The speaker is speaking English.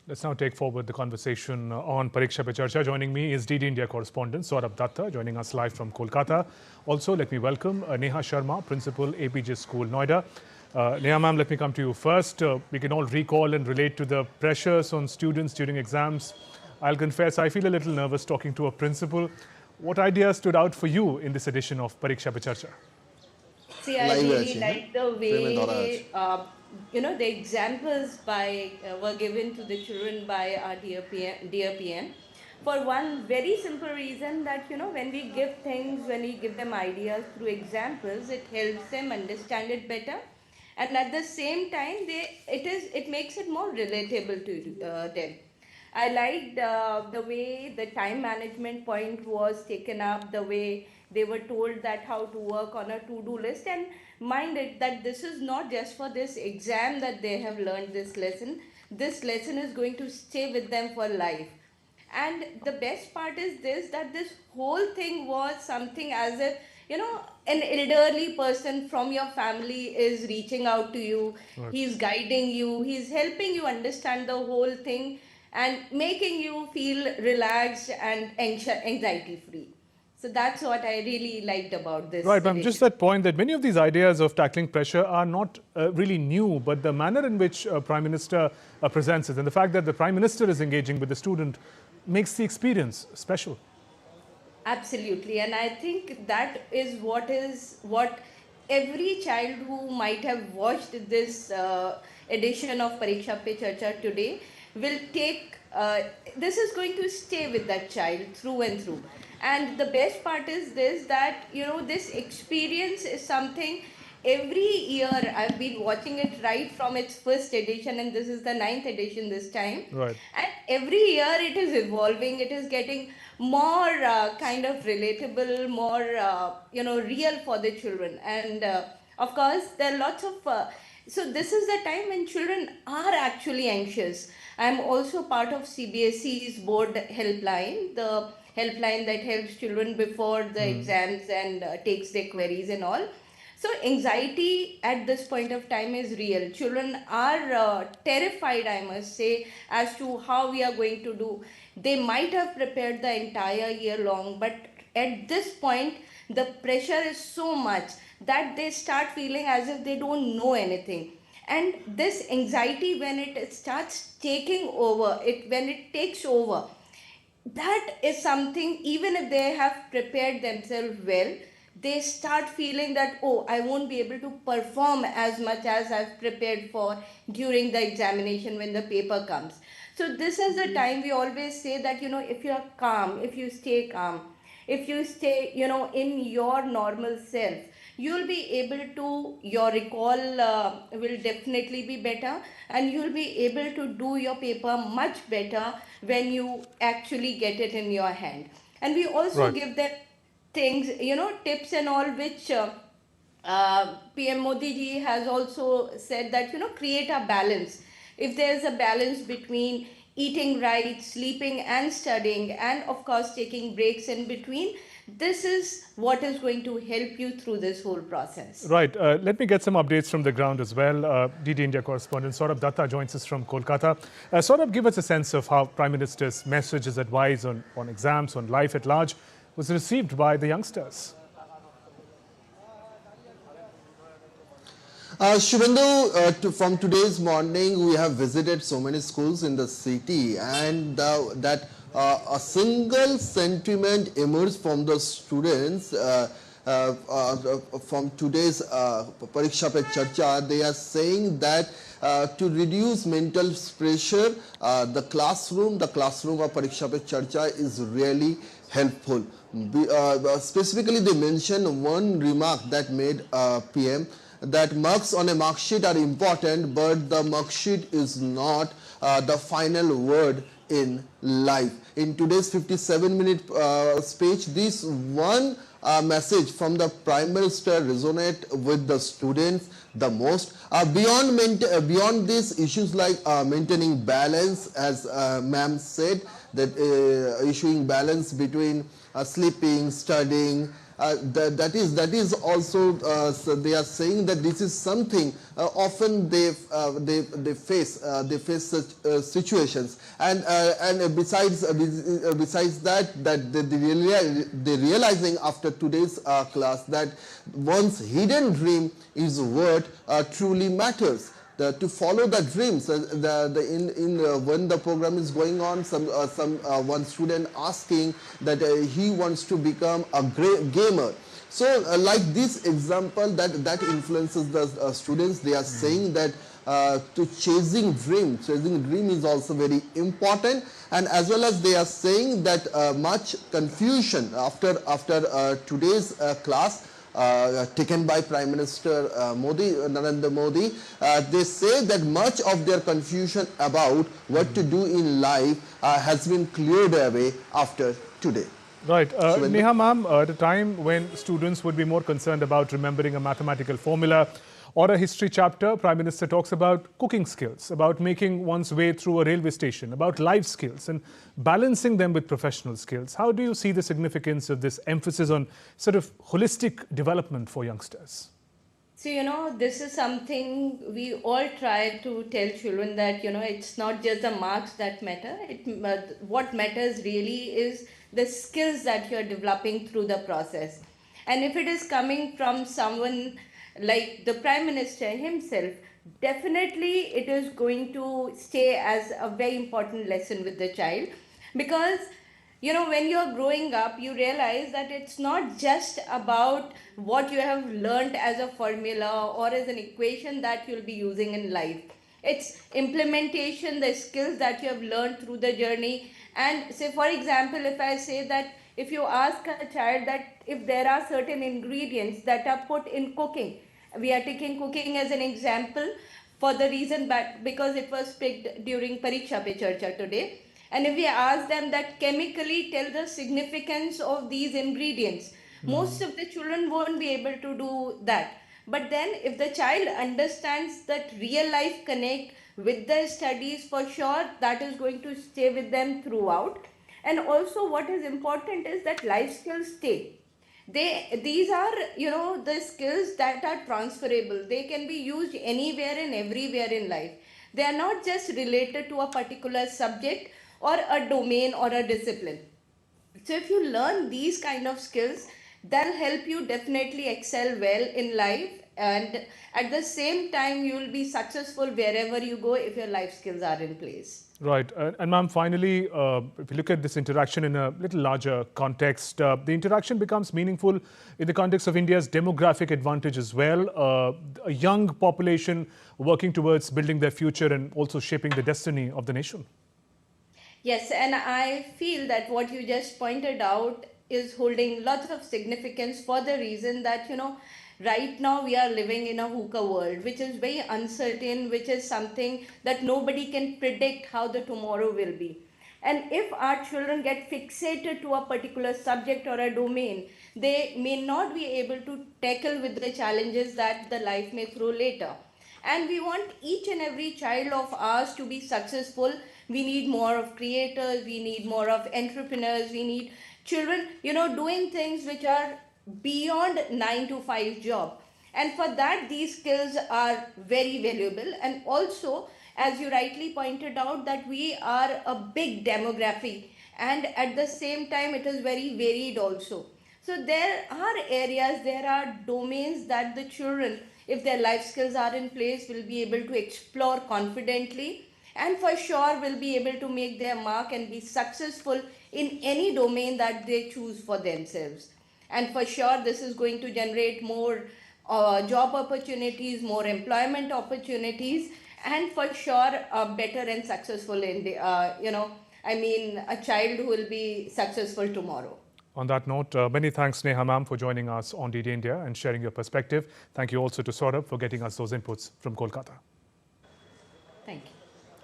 Let's now take forward the conversation on Pariksha Pe Charcha. Joining me is DD India correspondent Saurabh Datta, joining us live from Kolkata. Also, let me welcome Neha Sharma, Principal, APJ School, Noida. Neha ma'am, let me come to you first. We can all recall and relate to the pressures on students during exams. I'll confess, I feel a little nervous talking to a principal. What ideas stood out for you in this edition of Pariksha Pe Charcha? See, I really like the way, the examples were given to the children by our dear PM. For one very simple reason that, when we give things, when we give them ideas through examples, it helps them understand it better. And at the same time, it makes it more relatable to them. I liked the way the time management point was taken up, the way they were told that how to work on a to-do list, and mind it that this is not just for this exam that they have learned this lesson. This lesson is going to stay with them for life. And the best part is that this whole thing was something as if, an elderly person from your family is reaching out to you. Right. He's guiding you, he's helping you understand the whole thing and making you feel relaxed and anxiety free. So that's what I really liked about this. Right, ma'am. Just that point that many of these ideas of tackling pressure are not really new, but the manner in which Prime Minister presents it and the fact that the Prime Minister is engaging with the student makes the experience special. Absolutely. And I think that is what every child who might have watched this edition of Pariksha Pe Charcha today will take. This is going to stay with that child through and through. And the best part is that this experience is something every year. I've been watching it right from its first edition, and this is the 9th edition this time. Right. And every year it is evolving. It is getting more kind of relatable, more real for the children. And of course, there are lots of. So this is the time when children are actually anxious. I'm also part of CBSE's board helpline, the helpline that helps children before the exams and takes their queries and all. So anxiety at this point of time is real. Children are terrified, I must say, as to how we are going to do. They might have prepared the entire year long, but at this point, the pressure is so much that they start feeling as if they don't know anything. And this anxiety, when it starts taking over, when it takes over, that is something, even if they have prepared themselves well, they start feeling that, oh, I won't be able to perform as much as I've prepared for during the examination when the paper comes. So this is the time we always say that, if you are calm, if you stay calm, if you stay, in your normal self, you'll be able to, your recall will definitely be better, and you'll be able to do your paper much better when you actually get it in your hand. And we also give them things, tips and all, which PM Modi ji has also said that, create a balance. If there's a balance between eating right, sleeping and studying, and of course taking breaks in between, this is what is going to help you through this whole process. Right. Let me get some updates from the ground as well. DD India correspondent Saurabh Datta joins us from Kolkata. Saurabh, give us a sense of how Prime Minister's message, his advice on exams, on life at large, was received by the youngsters. Shubhendu, from today's morning, we have visited so many schools in the city, and a single sentiment emerged from the students from today's Pariksha Pe Charcha. They are saying that to reduce mental pressure, the classroom of Pariksha Pe Charcha is really helpful. Specifically, they mentioned one remark that made PM, that marks on a mark sheet are important, but the mark sheet is not the final word in life. In today's 57-minute speech, this one message from the Prime Minister resonate with the students the most. Beyond these issues like maintaining balance, as ma'am said, that issuing balance between sleeping, studying, that is also so they are saying that this is something often they face such situations, and besides that they realizing after today's class that one's hidden dream is what truly matters. To follow the dreams, when the program is going on, one student asking that he wants to become a great gamer. So like this example that influences the students. They are saying that to chasing dream is also very important, and as well as they are saying that much confusion after today's class taken by Prime Minister Narendra Modi, they say that much of their confusion about what to do in life has been cleared away after today. Right. Neha ma'am, at a time when students would be more concerned about remembering a mathematical formula or a history chapter, Prime Minister talks about cooking skills, about making one's way through a railway station, about life skills and balancing them with professional skills. How do you see the significance of this emphasis on sort of holistic development for youngsters? So, this is something we all try to tell children that, it's not just the marks that matter. What matters really is the skills that you're developing through the process. And if it is coming from someone like the Prime Minister himself, definitely it is going to stay as a very important lesson with the child, because when you're growing up, you realize that it's not just about what you have learned as a formula or as an equation that you'll be using in life. It's implementation, the skills that you have learned through the journey. And say, for example, if I say that if you ask a child that if there are certain ingredients that are put in cooking, we are taking cooking as an example for the reason because it was picked during Pariksha Pe Charcha today. And if we ask them that chemically tell the significance of these ingredients, most of the children won't be able to do that. But then if the child understands that real life connect with their studies, for sure that is going to stay with them throughout. And also what is important is that life skills stay. These are, the skills that are transferable. They can be used anywhere and everywhere in life. They are not just related to a particular subject or a domain or a discipline. So if you learn these kind of skills, they'll help you definitely excel well in life, and at the same time you will be successful wherever you go if your life skills are in place. Right. And ma'am, finally, if you look at this interaction in a little larger context, the interaction becomes meaningful in the context of India's demographic advantage as well. A young population working towards building their future and also shaping the destiny of the nation. Yes, and I feel that what you just pointed out is holding lots of significance for the reason that, right now we are living in a VUCA world, which is very uncertain, which is something that nobody can predict how the tomorrow will be. And if our children get fixated to a particular subject or a domain, they may not be able to tackle with the challenges that the life may throw later. And we want each and every child of ours to be successful. We need more of creators, we need more of entrepreneurs, we need children, doing things which are beyond 9 to 5 job. And for that, these skills are very valuable. And also, as you rightly pointed out, that we are a big demography, and at the same time it is very varied also. So there are areas, there are domains that the children, if their life skills are in place, will be able to explore confidently, and for sure will be able to make their mark and be successful in any domain that they choose for themselves. And for sure this is going to generate more job opportunities, more employment opportunities, and for sure better and successful in a child who will be successful tomorrow. On that note, many thanks, Neha ma'am, for joining us on DD India and sharing your perspective. Thank you also to Saurabh for getting us those inputs from Kolkata. Thank you.